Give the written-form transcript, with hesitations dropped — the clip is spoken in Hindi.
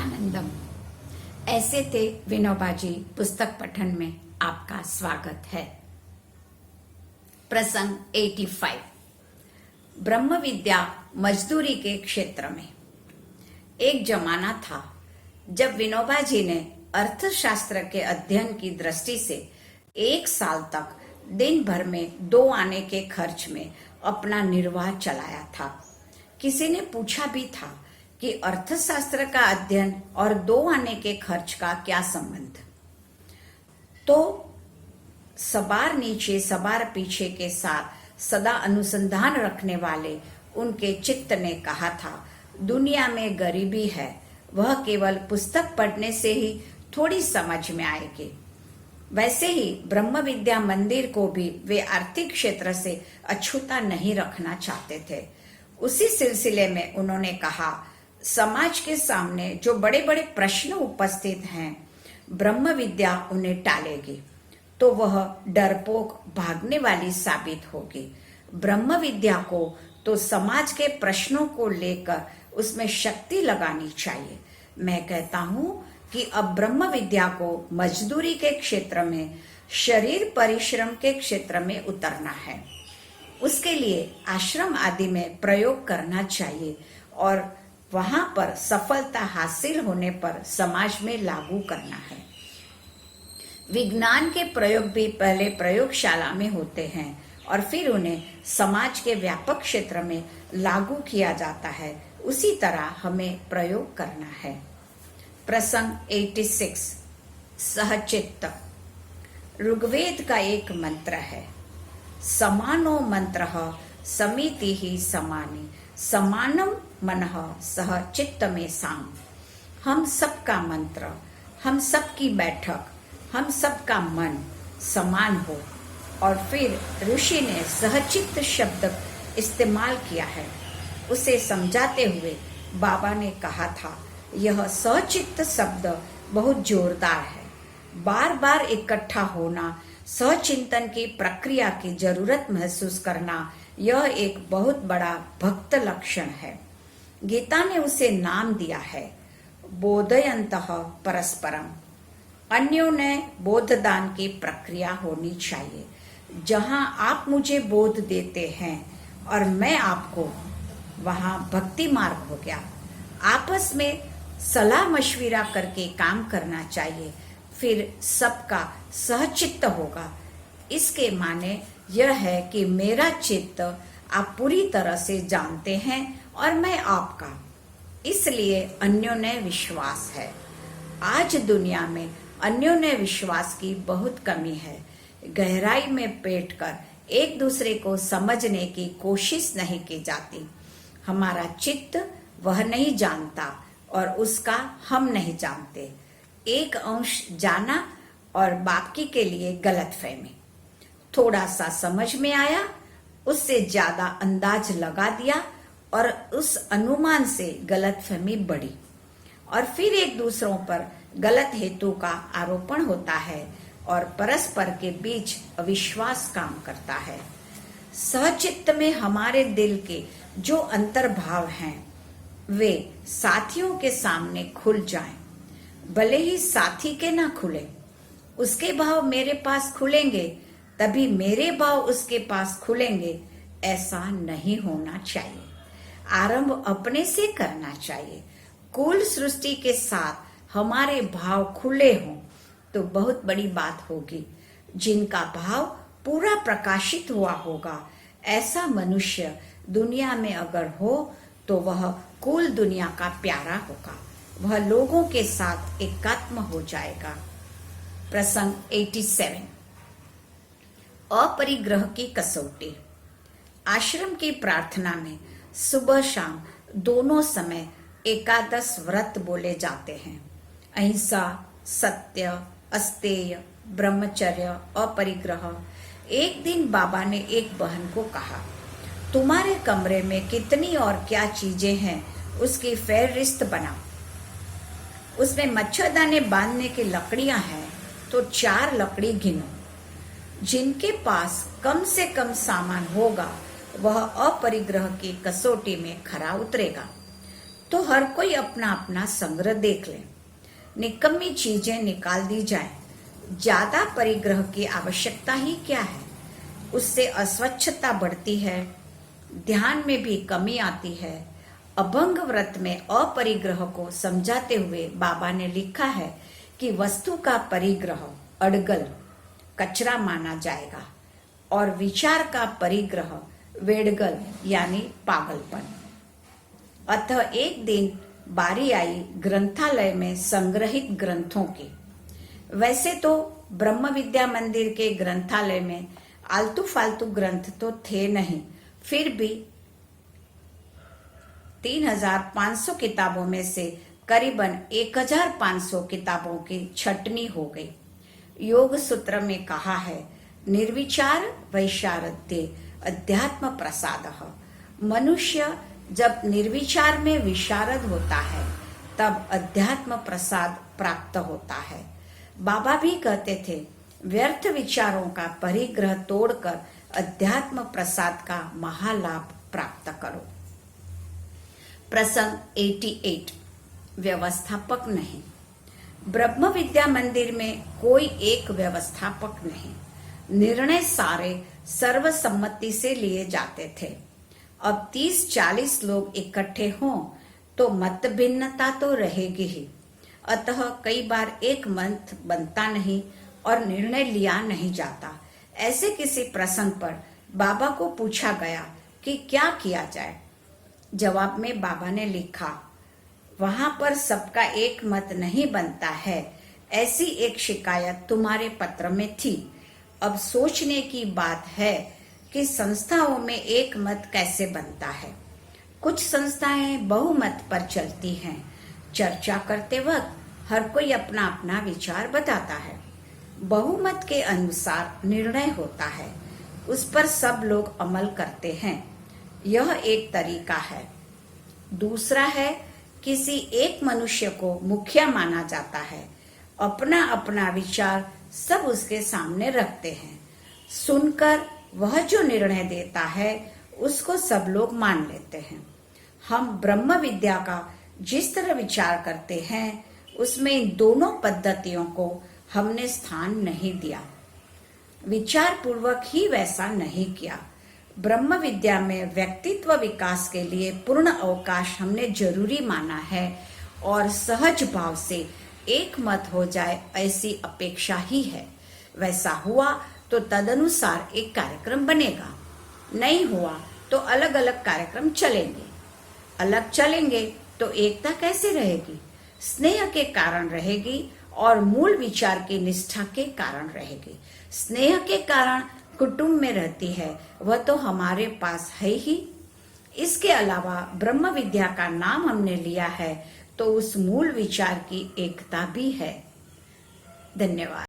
आनंदम। ऐसे थे विनोबा जी पुस्तक पठन में आपका स्वागत है। प्रसंग 85। ब्रह्म विद्या मजदूरी के क्षेत्र में। एक जमाना था जब विनोबा जी ने अर्थशास्त्र के अध्ययन की दृष्टि से 1 साल तक दिन भर में 2 आने के खर्च में अपना निर्वाह चलाया था। किसी ने पूछा भी था कि अर्थशास्त्र का अध्ययन और 2 आने के खर्च का क्या संबंध। तो सबार नीचे सबार पीछे के साथ सदा अनुसंधान रखने वाले उनके चित्त ने कहा था, दुनिया में गरीबी है, वह केवल पुस्तक पढ़ने से ही थोड़ी समझ में आएगी। वैसे ही ब्रह्म विद्या मंदिर को भी वे आर्थिक क्षेत्र से अछूता नहीं रखना चाहते थे। उसी सिलसिले में उन्होंने कहा, समाज के सामने जो बड़े बड़े प्रश्न उपस्थित हैं, ब्रह्म विद्या उन्हें टालेगी तो वह डरपोक भागने वाली साबित होगी। ब्रह्म विद्या को तो समाज के प्रश्नों को लेकर उसमें शक्ति लगानी चाहिए। मैं कहता हूँ कि अब ब्रह्म विद्या को मजदूरी के क्षेत्र में, शरीर परिश्रम के क्षेत्र में उतरना है। उसके लिए आश्रम आदि में प्रयोग करना चाहिए और वहां पर सफलता हासिल होने पर समाज में लागू करना है। विज्ञान के प्रयोग भी पहले प्रयोगशाला में होते हैं और फिर उन्हें समाज के व्यापक क्षेत्र में लागू किया जाता है। उसी तरह हमें प्रयोग करना है। प्रसंग 86। सहचित्त। ऋग्वेद का एक मंत्र है, समानो मंत्र समिति ही समानी, समानम मनः सह चित्त में साम। हम सबका मंत्र, हम सबकी बैठक, हम सबका मन समान हो। और फिर ऋषि ने सहचित्त शब्द इस्तेमाल किया है। उसे समझाते हुए बाबा ने कहा था, यह सहचित्त शब्द बहुत जोरदार है। बार बार इकट्ठा होना, सहचिंतन की प्रक्रिया की जरूरत महसूस करना, यह एक बहुत बड़ा भक्त लक्षण है। गीता ने उसे नाम दिया है, बोधयन्तः परस्परम। अन्योन्य बोधदान की प्रक्रिया होनी चाहिए, जहां आप मुझे बोध देते हैं और मैं आपको, वहां भक्ति मार्ग हो गया। आपस में सलाह मशविरा करके काम करना चाहिए, फिर सबका सहचित्त होगा। इसके माने यह है कि मेरा चित्त आप पूरी तरह से जानते हैं और मैं आपका, इसलिए अन्योन्य विश्वास है। आज दुनिया में अन्योन्य विश्वास की बहुत कमी है। गहराई में बैठकर एक दूसरे को समझने की कोशिश नहीं की जाती। हमारा चित्त वह नहीं जानता और उसका हम नहीं जानते। एक अंश जाना और बाकी के लिए गलतफहमी। थोड़ा सा समझ में आया, उससे ज्यादा अंदाज लगा दिया और उस अनुमान से गलतफहमी बढ़ी और फिर एक दूसरों पर गलत हेतु का आरोपण होता है और परस्पर के बीच अविश्वास काम करता है। सहचित्त में हमारे दिल के जो अंतर्भाव हैं, वे साथियों के सामने खुल जाएं। भले ही साथी के ना खुले, उसके भाव मेरे पास खुलेंगे, तभी मेरे भाव उसके पास खुलेंगे। ऐसा नहीं होना चाहिए। आरंभ अपने से करना चाहिए। कुल सृष्टि के साथ हमारे भाव खुले हों तो बहुत बड़ी बात होगी। जिनका भाव पूरा प्रकाशित हुआ होगा, ऐसा मनुष्य दुनिया में अगर हो तो वह कुल दुनिया का प्यारा होगा। वह लोगों के साथ एकात्म हो जाएगा। प्रसंग 87। अपरिग्रह की कसौटी। आश्रम की प्रार्थना में सुबह शाम दोनों समय एकादश व्रत बोले जाते हैं। अहिंसा, सत्य, अस्तेय, ब्रह्मचर्य, अपरिग्रह। एक दिन बाबा ने एक बहन को कहा, तुम्हारे कमरे में कितनी और क्या चीजें हैं, उसकी फेहरिस्त बनाओ। उसमें मच्छरदानी बांधने की लकड़ियां हैं तो 4 लकड़ी गिनो। जिनके पास कम से कम सामान होगा वह अपरिग्रह की कसौटी में खरा उतरेगा। तो हर कोई अपना अपना संग्रह देख ले। निकम्मी चीजें निकाल दी जाए। ज्यादा परिग्रह की आवश्यकता ही क्या है? उससे अस्वच्छता बढ़ती है, ध्यान में भी कमी आती है। अभंग व्रत में अपरिग्रह को समझाते हुए बाबा ने लिखा है कि वस्तु का परिग्रह अड़गल, कचरा माना जाएगा और विचार का परिग्रह वेड़गल यानी पागलपन। अतः एक दिन बारी आई ग्रंथालय में संग्रहित ग्रंथों की। वैसे तो ब्रह्म विद्या मंदिर के ग्रंथालय में आलतू फालतू ग्रंथ तो थे नहीं, फिर भी 3500 किताबों में से करीबन 1500 किताबों की छटनी हो गई। योग सूत्र में कहा है, निर्विचार वैशारद्ये अध्यात्म प्रसादः। मनुष्य जब निर्विचार में विशारद होता है तब अध्यात्म प्रसाद प्राप्त होता है। बाबा भी कहते थे, व्यर्थ विचारों का परिग्रह तोड़कर अध्यात्म प्रसाद का महालाभ प्राप्त करो। प्रसंग 88। व्यवस्थापक नहीं। ब्रह्म विद्या मंदिर में कोई एक व्यवस्थापक नहीं। निर्णय सारे सर्वसम्मति से लिए जाते थे। अब 30-40 लोग इकट्ठे हों तो मत भिन्नता तो रहेगी ही। अतः कई बार एक मत बनता नहीं और निर्णय लिया नहीं जाता। ऐसे किसी प्रसंग पर बाबा को पूछा गया कि क्या किया जाए। जवाब में बाबा ने लिखा, वहां पर सबका एक मत नहीं बनता है, ऐसी एक शिकायत तुम्हारे पत्र में थी। अब सोचने की बात है कि संस्थाओं में एक मत कैसे बनता है। कुछ संस्थाएं बहुमत पर चलती हैं। चर्चा करते वक्त हर कोई अपना अपना विचार बताता है। बहुमत के अनुसार निर्णय होता है, उस पर सब लोग अमल करते हैं। यह एक तरीका है। दूसरा है, किसी एक मनुष्य को मुखिया माना जाता है। अपना अपना विचार सब उसके सामने रखते हैं। सुनकर वह जो निर्णय देता है उसको सब लोग मान लेते हैं। हम ब्रह्म विद्या का जिस तरह विचार करते हैं उसमें इन दोनों पद्धतियों को हमने स्थान नहीं दिया। विचार पूर्वक ही वैसा नहीं किया। ब्रह्म विद्या में व्यक्तित्व विकास के लिए पूर्ण अवकाश हमने जरूरी माना है और सहज भाव से एक मत हो जाए ऐसी अपेक्षा ही है। वैसा हुआ तो तदनुसार एक कार्यक्रम बनेगा, नहीं हुआ तो अलग अलग कार्यक्रम चलेंगे। अलग चलेंगे तो एकता कैसे रहेगी? स्नेह के कारण रहेगी और मूल विचार की निष्ठा के कारण रहेगी। स्नेह के कारण कुटुंब में रहती है, वह तो हमारे पास है ही। इसके अलावा ब्रह्म विद्या का नाम हमने लिया है तो उस मूल विचार की एकता भी है। धन्यवाद।